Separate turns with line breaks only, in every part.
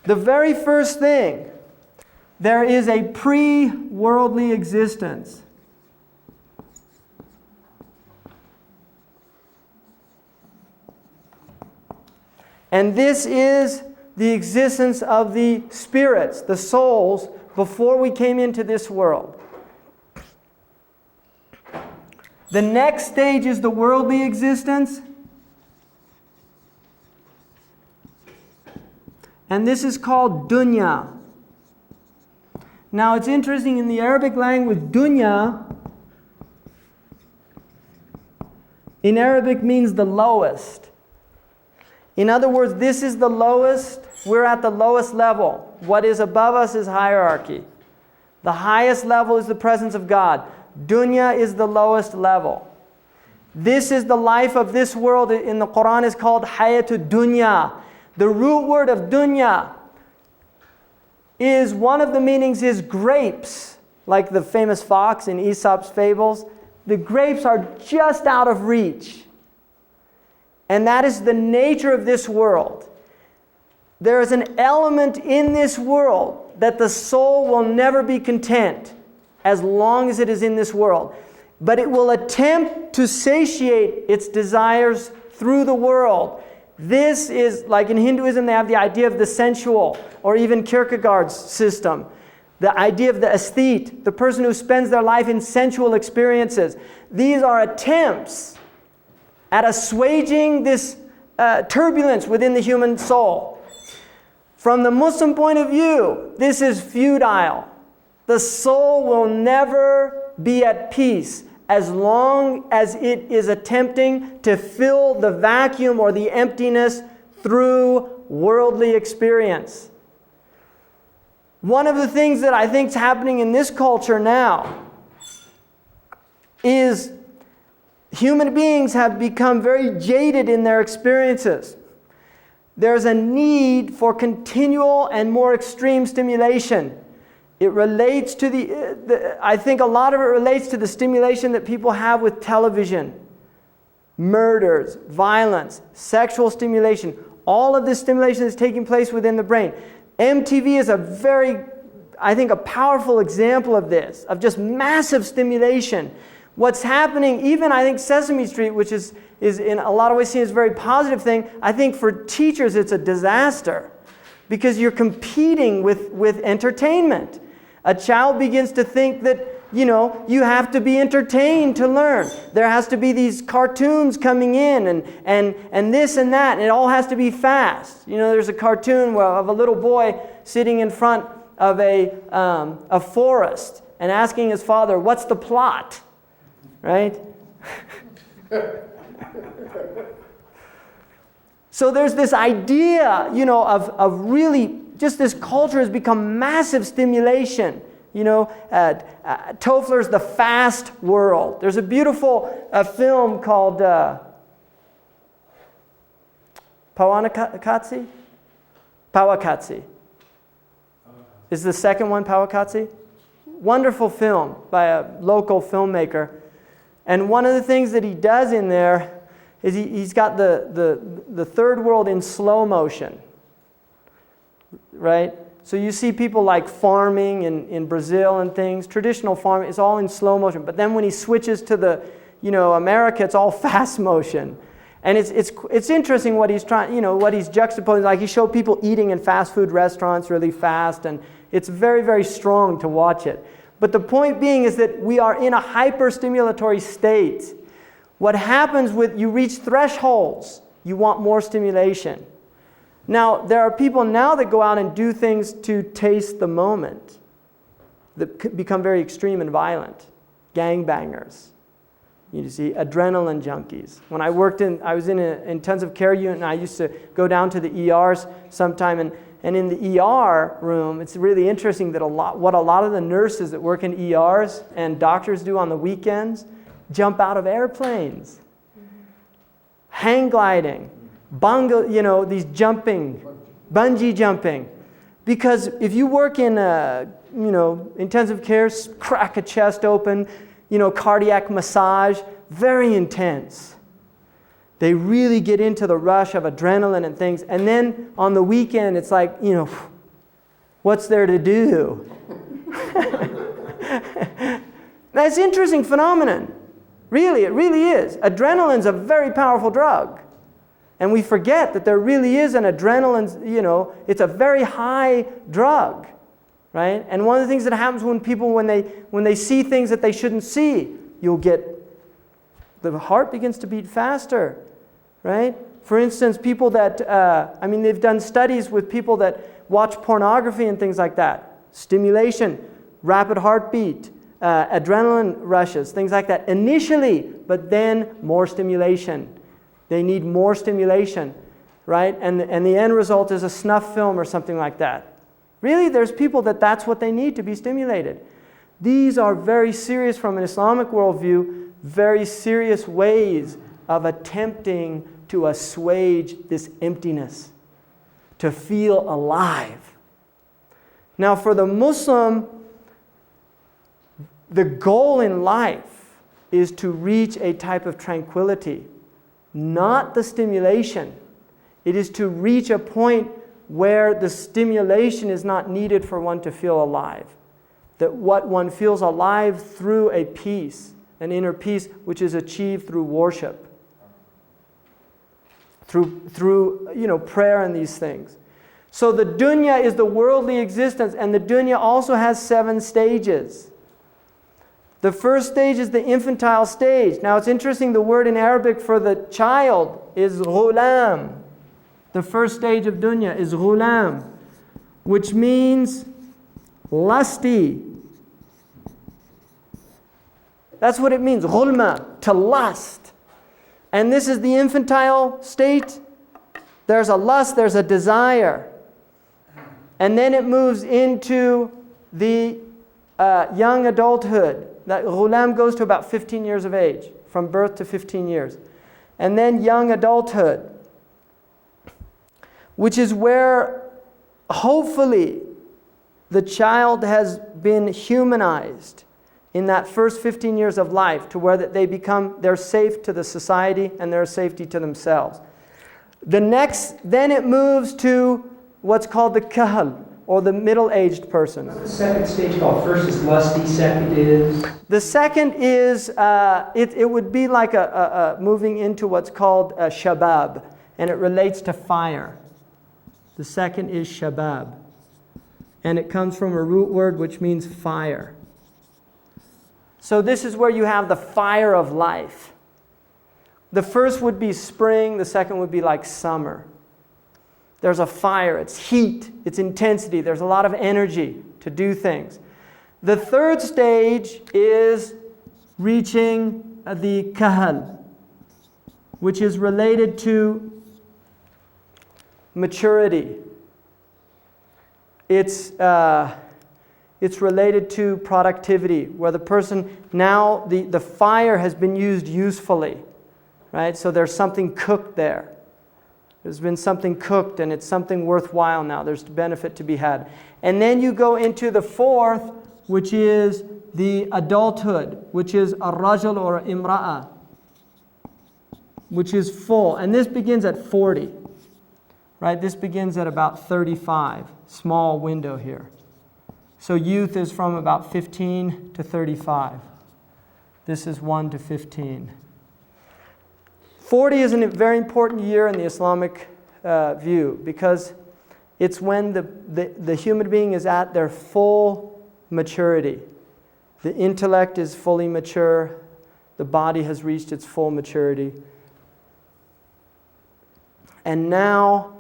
The very first thing, there is a pre-worldly existence. And this is the existence of the spirits, the souls, before we came into this world. The next stage is the worldly existence. And this is called Dunya. Now it's interesting, in the Arabic language, Dunya in Arabic means the lowest. In other words, this is the lowest. We're at the lowest level. What is above us is hierarchy. The highest level is the presence of God. Dunya is the lowest level. This is the life of this world. In the Quran is called Hayatud Dunya. The root word of Dunya is, one of the meanings is grapes. Like the famous fox in Aesop's fables. The grapes are just out of reach. And that is the nature of this world. There is an element in this world that the soul will never be content as long as it is in this world. But it will attempt to satiate its desires through the world. This is, like in Hinduism, they have the idea of the sensual, or even Kierkegaard's system. The idea of the aesthete, the person who spends their life in sensual experiences. These are attempts at assuaging this turbulence within the human soul. From the Muslim point of view, this is futile. The soul will never be at peace as long as it is attempting to fill the vacuum or the emptiness through worldly experience. One of the things that I think is happening in this culture now is human beings have become very jaded in their experiences. There's a need for continual and more extreme stimulation. It relates to I think a lot of it relates to the stimulation that people have with television. Murders, violence, sexual stimulation. All of this stimulation is taking place within the brain. MTV is a very, I think, a powerful example of this, of just massive stimulation. What's happening, even I think Sesame Street, which is in a lot of ways seen as a very positive thing, I think for teachers it's a disaster. Because you're competing with entertainment. A child begins to think that, you have to be entertained to learn. There has to be these cartoons coming in and this and that, and it all has to be fast. There's a cartoon of a little boy sitting in front of a forest and asking his father, "What's the plot?" Right? So there's this idea, of really, just this culture has become massive stimulation. Toffler's The Fast World. There's a beautiful film called Pawakatsi? Pawakatsi. Is the second one Pawakatsi? Wonderful film by a local filmmaker. And one of the things that he does in there is he's got the third world in slow motion, right? So you see people like farming in Brazil and things, traditional farming, it's all in slow motion. But then when he switches to America, it's all fast motion. And it's interesting what he's trying, what he's juxtaposing. Like he showed people eating in fast food restaurants really fast, and it's very, very strong to watch it. But the point being is that we are in a hyper-stimulatory state. What happens you reach thresholds, you want more stimulation. Now, there are people now that go out and do things to taste the moment that become very extreme and violent. Gangbangers. You see, adrenaline junkies. When I was in an intensive care unit, and I used to go down to the ERs sometime, and in the ER room, it's really interesting that what a lot of the nurses that work in ERs and doctors do on the weekends, jump out of airplanes, hang gliding, these bungee jumping. Because if you work in intensive care, crack a chest open, cardiac massage, very intense. They really get into the rush of adrenaline and things. And then on the weekend, it's like, What's there to do? That's an interesting phenomenon. Really, it really is. Adrenaline's a very powerful drug. And we forget that there really is an adrenaline, it's a very high drug, right? And one of the things that happens when people, when they see things that they shouldn't see, the heart begins to beat faster, right? For instance, people that, they've done studies with people that watch pornography and things like that. Stimulation, rapid heartbeat, adrenaline rushes, things like that initially, but then more stimulation. They need more stimulation, right? And the end result is a snuff film or something like that. Really, there's people that's what they need to be stimulated. These are very serious, from an Islamic worldview, very serious ways of attempting to assuage this emptiness, to feel alive. Now, for the Muslim, the goal in life is to reach a type of tranquility, not the stimulation. It is to reach a point where the stimulation is not needed for one to feel alive. That what one feels alive through a peace, an inner peace, which is achieved through worship, through prayer and these things. So the dunya is the worldly existence, and the dunya also has 7 stages. The first stage is the infantile stage. Now it's interesting, the word in Arabic for the child is ghulam. The first stage of dunya is ghulam, which means lusty. That's what it means, ghulma, to lust. And this is the infantile state. There's a lust, there's a desire. And then it moves into the young adulthood. That ghulam goes to about 15 years of age, from birth to 15 years. And then young adulthood, which is where hopefully the child has been humanized in that first 15 years of life, to where that they're safe to the society and they're safety to themselves. Then it moves to what's called the kahl, or the middle-aged person.
What's the second stage called? First is lusty, second is?
The second is, it would be like a moving into what's called shabab, and it relates to fire. The second is shabab, and it comes from a root word which means fire. So this is where you have the fire of life. The first would be spring, the second would be like summer. There's a fire, it's heat, it's intensity, there's a lot of energy to do things. The third stage is reaching the kahal, which is related to maturity. It's related to productivity, where the person, now the fire has been used usefully, right? So there's something cooked there. There's been something cooked and it's something worthwhile now. There's benefit to be had. And then you go into the fourth, which is the adulthood, which is a rajul or a imra'a, which is full. And this begins at 40, right? This begins at about 35, small window here. So youth is from about 15 to 35. This is 1 to 15. 40 is a very important year in the Islamic view, because it's when the human being is at their full maturity. The intellect is fully mature. The body has reached its full maturity. And now,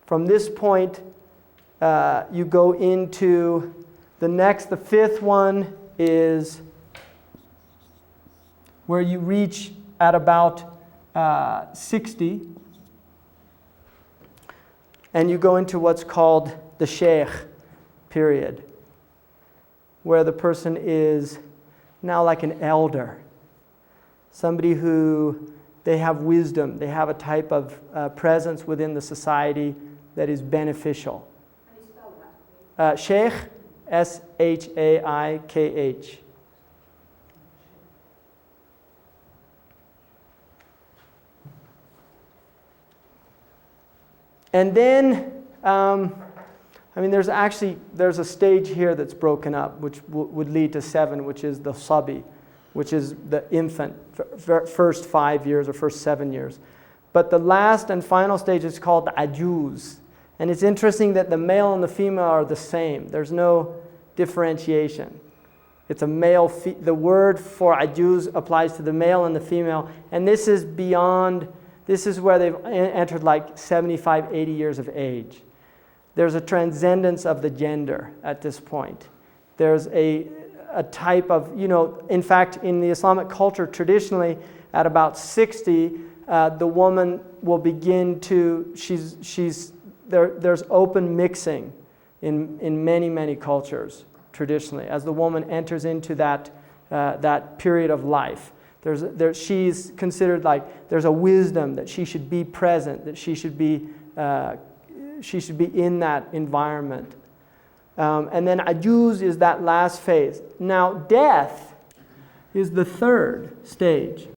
from this point, you go into the fifth one is where you reach at about 60, and you go into what's called the sheikh period, where the person is now like an elder, somebody who they have wisdom, they have a type of presence within the society that is beneficial.
How do you spell that?
Sheikh, S-H-A-I-K-H. And then I mean, there's a stage here that's broken up, which would lead to 7, which is the sabi, which is the infant, first 5 years or first 7 years. But the last and final stage is called the ajuz. And it's interesting that the male and the female are the same. There's no differentiation. It's a male, the word for ajuz applies to the male and the female. And this is beyond, this is where they've entered like 75, 80 years of age. There's a transcendence of the gender at this point. There's a type of, in fact, in the Islamic culture, traditionally, at about 60, the woman will begin to, there's open mixing in many, many cultures, traditionally, as the woman enters into that period of life. She's considered like, there's a wisdom that she should be present, that she should be in that environment. And then ajuz is that last phase. Now death is the third stage.